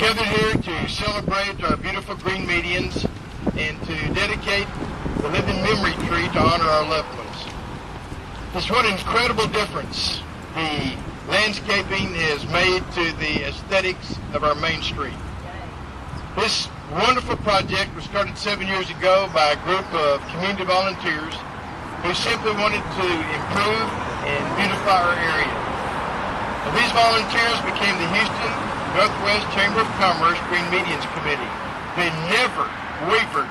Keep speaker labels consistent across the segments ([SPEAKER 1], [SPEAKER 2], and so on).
[SPEAKER 1] gathered here to celebrate our beautiful green medians and to dedicate the living memory tree to honor our loved ones. Just what an incredible difference the landscaping has made to the aesthetics of our main street. This wonderful project was started 7 years ago by a group of community volunteers who simply wanted to improve and beautify our area. Now, these volunteers became the Houston Northwest Chamber of Commerce Green Medians Committee. They never wavered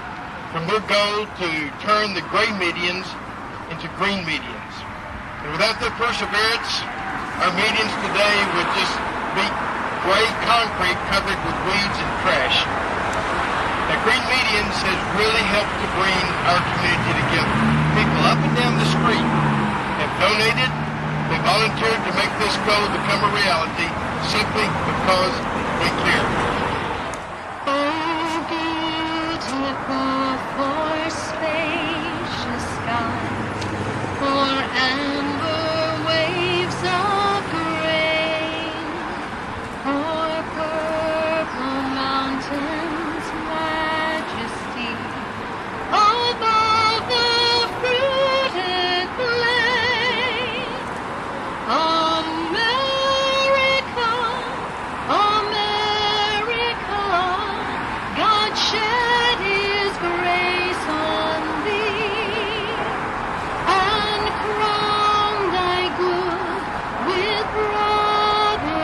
[SPEAKER 1] from their goal to turn the gray medians into green medians. And without their perseverance, our medians today would just be gray concrete covered with weeds and trash. Now, green medians has really helped to bring our community together. People up and down the street have donated, they volunteered to make this goal become a reality simply because they care.
[SPEAKER 2] Oh, beautiful for spacious skies, for amber waves of grain, for purple mountains' majesty, above the fruited plain. America, America, God shed His grace on thee, and crown thy good with brotherhood,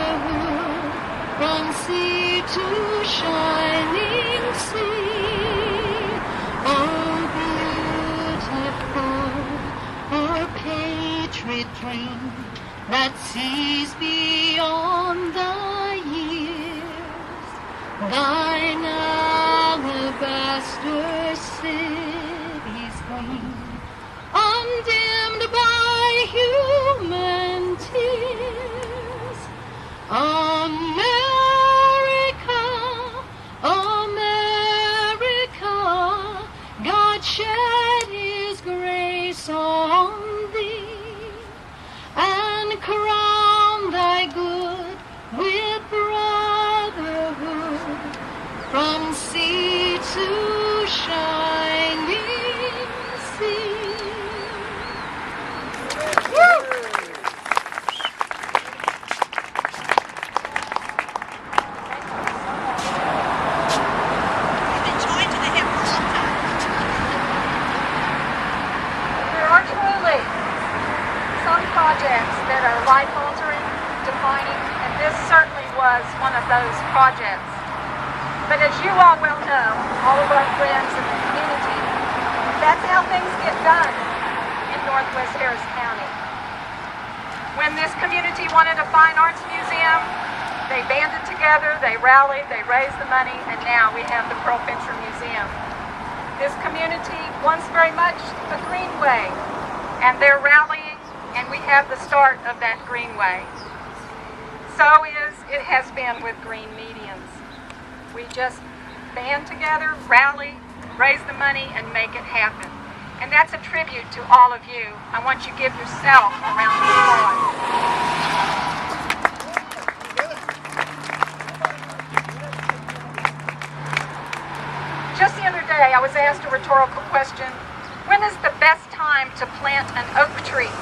[SPEAKER 2] from sea to shining sea. Oh, beautiful, for patriot dream that sees beyond the years, thine alabaster cities gleam, undimmed by human tears. America, America, God shed His grace on thee, and crown thy good with brotherhood, from sea to shining sea.
[SPEAKER 3] There are truly some projects that are life-altering, defining, and this certainly was one of those projects. But as you all well know, all of our friends in the community, that's how things get done in Northwest Harris County. When this community wanted a fine arts museum, they banded together, they rallied, they raised the money, and now we have the Pearl Pincher Museum. This community wants very much a greenway, and they're rallying, and we have the start of that greenway. So it has been with green medians. We just band together, rally, raise the money, and make it happen. And that's a tribute to all of you. I want you to give yourself a round of applause. Just the other day, I was asked a rhetorical question: when is the best time to plant an oak tree?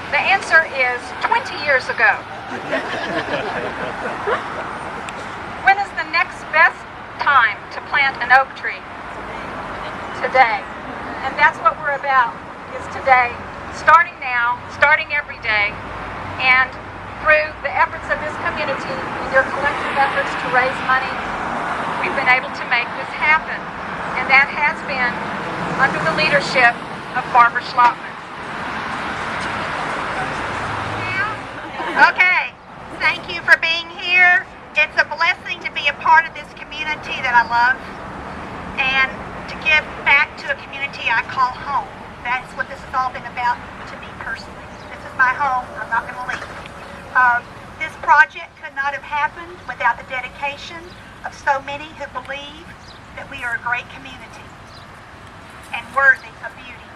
[SPEAKER 3] The answer is 20 years ago. When is the next best time to plant an oak tree? Today. And that's what we're about, is today. Starting now, starting every day, and through the efforts of this community and their collective efforts to raise money, we've been able to make this happen. And that has been under the leadership of Barbara Schlotman.
[SPEAKER 4] Okay, thank you for being here. It's a blessing to be a part of this community that I love and to give back to a community I call home. That's what this has all been about to me personally. This is my home. I'm not going to leave. This project could not have happened without the dedication of so many who believe that we are a great community and worthy of beauty.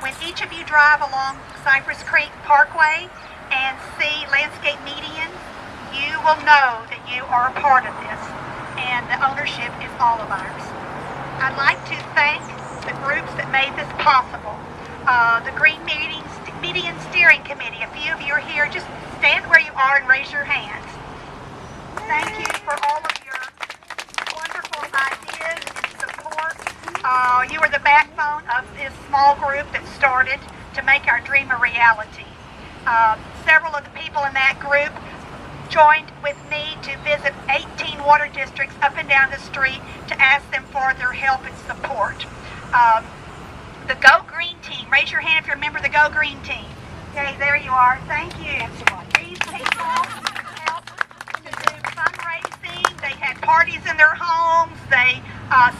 [SPEAKER 4] When each of you drive along Cypress Creek Parkway and see landscape medians, you will know that you are a part of this, and the ownership is all of ours. I'd like to thank the groups that made this possible. The Green Median Steering Committee, a few of you are here. Just stand where you are and raise your hands. Thank you for all of your wonderful ideas and support. You are the backbone of this small group that started to make our dream a reality. Several of the people in that group joined with me to visit 18 water districts up and down the street to ask them for their help and support. The Go Green team, raise your hand if you remember the Go Green team. Okay, there you are. Thank you. These people helped to do fundraising. They had parties in their homes. They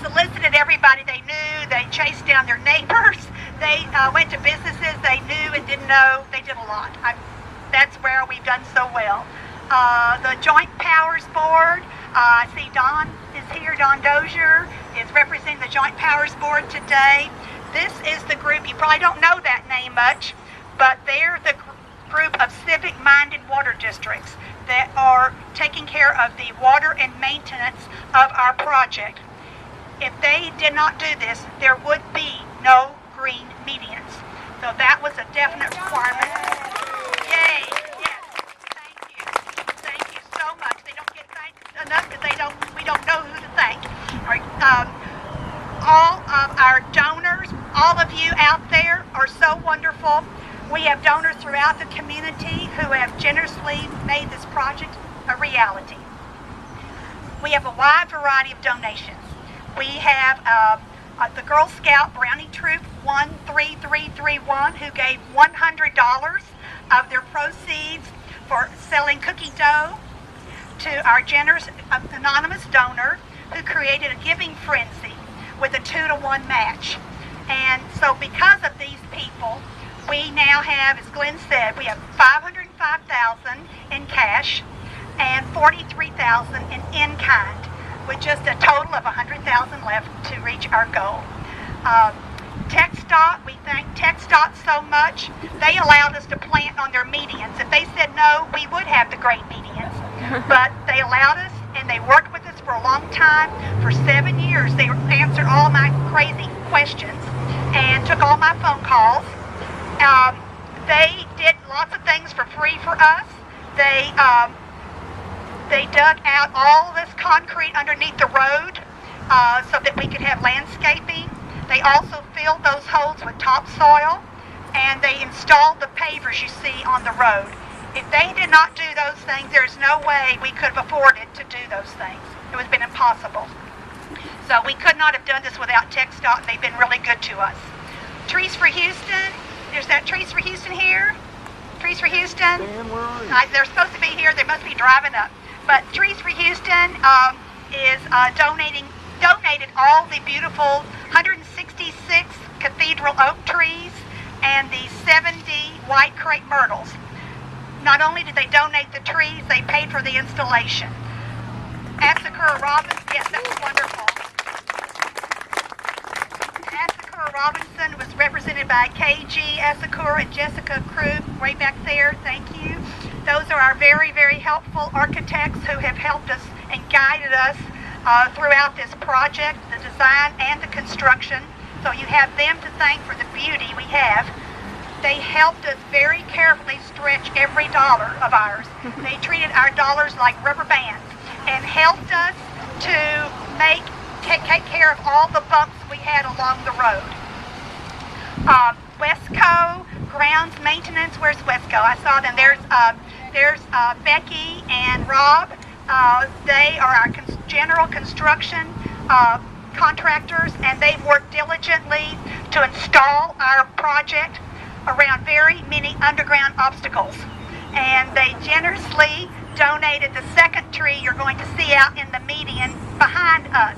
[SPEAKER 4] solicited everybody they knew. They chased down their neighbors. They went to businesses they knew and didn't know. They did a lot. That's where we've done so well. The Joint Powers Board, I see Don is here. Don Dozier is representing the Joint Powers Board today. This is the group, you probably don't know that name much, but they're the group of civic-minded water districts that are taking care of the water and maintenance of our project. If they did not do this, there would be no green medians. So that was a definite requirement. Yay! Yes. Thank you. Thank you so much. They don't get thanked enough because we don't know who to thank. All of our donors, all of you out there are so wonderful. We have donors throughout the community who have generously made this project a reality. We have a wide variety of donations. We have the Girl Scout Brownie Troop 13331 who gave $100 of their proceeds for selling cookie dough to our generous anonymous donor who created a giving frenzy with a 2-to-1 match. And so because of these people, we now have, as Glenn said, we have $505,000 in cash and $43,000 in kind, with just a total of $100,000 left to reach our goal. TxDOT, we thank TxDOT so much. They allowed us to plant on their medians. If they said no, we would have the great medians. But they allowed us, and they worked with us for a long time. For 7 years, they answered all my crazy questions and took all my phone calls. They did lots of things for free for us. They dug out all this concrete underneath the road so that we could have landscaping. They also filled those holes with topsoil, and they installed the pavers you see on the road. If they did not do those things, there's no way we could have afforded to do those things. It would have been impossible. So we could not have done this without TxDOT, and they've been really good to us. Trees for Houston. There's that Trees for Houston here. Trees for Houston.
[SPEAKER 5] Dan, where are you?
[SPEAKER 4] They're supposed to be here. They must be driving up. But Trees for Houston is donated all the beautiful 166 cathedral oak trees and the 70 white crepe myrtles. Not only did they donate the trees, they paid for the installation. Asakura Robinson, yes, that was wonderful. Asakura Robinson was represented by KG Asakura and Jessica Krug way back there. Thank you. Those are our very, very helpful architects who have helped us and guided us throughout this project, the design and the construction. So you have them to thank for the beauty we have. They helped us very carefully stretch every dollar of ours. They treated our dollars like rubber bands and helped us to take care of all the bumps we had along the road. Wesco Grounds Maintenance, where's Wesco? I saw them. There's Becky and Rob. They are our general construction contractors, and they've worked diligently to install our project around very many underground obstacles. And they generously donated the second tree you're going to see out in the median behind us.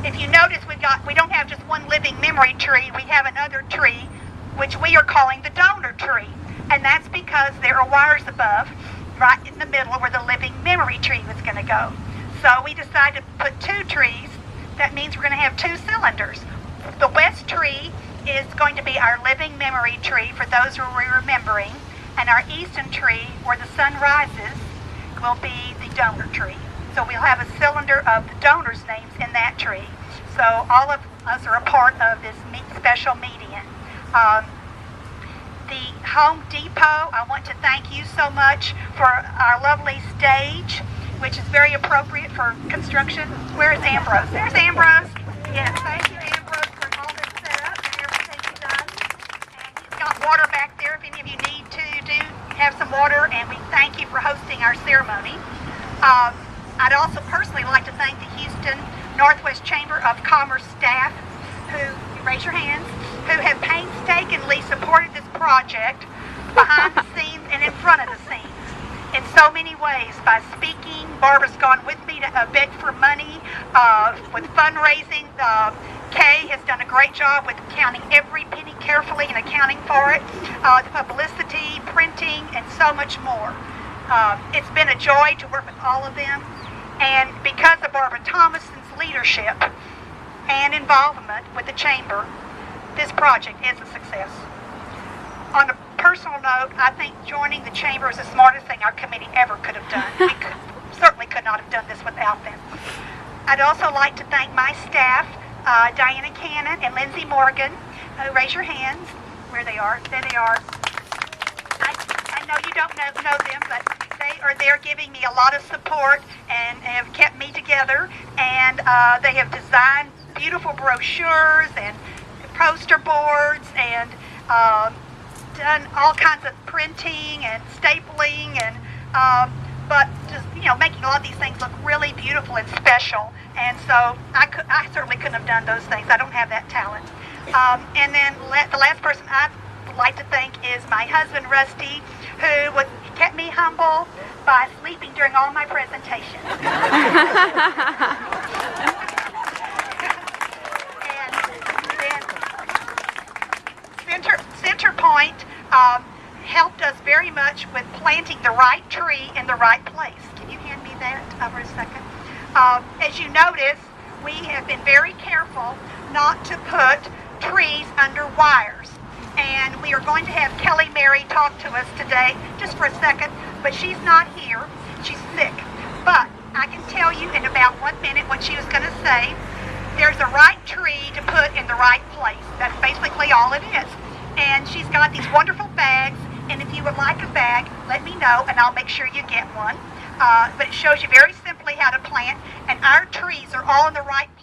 [SPEAKER 4] If you notice, we don't have just one living memory tree. We have another tree, which we are calling the donor tree. And that's because there are wires above, right in the middle where the living memory tree was going to go. So we decided to put 2 trees. That means we're going to have 2 cylinders. The west tree is going to be our living memory tree for those who are remembering, and our eastern tree, where the sun rises, will be the donor tree. So we'll have a cylinder of the donors' names in that tree. So all of us are a part of this special meeting. The Home Depot, I want to thank you so much for our lovely stage, which is very appropriate for construction. Where is Ambrose? There's Ambrose. Yes, thank you, Ambrose, for all this setup and everything you've done. And you've got water back there if any of you need to have some water, and we thank you for hosting our ceremony. I'd also personally like to thank the Houston Northwest Chamber of Commerce staff, who, you raise your hands, who have painstakingly supported this project behind the scenes and in front of the scenes in so many ways. By speaking, Barbara's gone with me to beg for money, with fundraising. Kay has done a great job with counting every penny carefully and accounting for it, the publicity, printing, and so much more. It's been a joy to work with all of them, and because of Barbara Thomason's leadership and involvement with the Chamber, this project is a success. On a personal note, I think joining the Chamber is the smartest thing our committee ever could have done. We certainly could not have done this without them. I'd also like to thank my staff, Diana Cannon and Lindsay Morgan. Raise your hands where they are. There they are. I know you don't know them, but they are there giving me a lot of support and have kept me together. And they have designed beautiful brochures and poster boards and done all kinds of printing and stapling and but just making a lot of these things look really beautiful and special. And so I certainly couldn't have done those things. I don't have that talent. And then the last person I'd like to thank is my husband Rusty, who kept me humble by sleeping during all my presentations. Centerpoint helped us very much with planting the right tree in the right place. Can you hand me that for a second? As you notice, we have been very careful not to put trees under wires. And we are going to have Kelly Mary talk to us today, just for a second, but she's not here. She's sick. But I can tell you in about 1 minute what she was going to say. There's a right tree to put in the right place. That's basically all it is. And she's got these wonderful bags, and if you would like a bag, let me know, and I'll make sure you get one. But it shows you very simply how to plant, and our trees are all in the right place.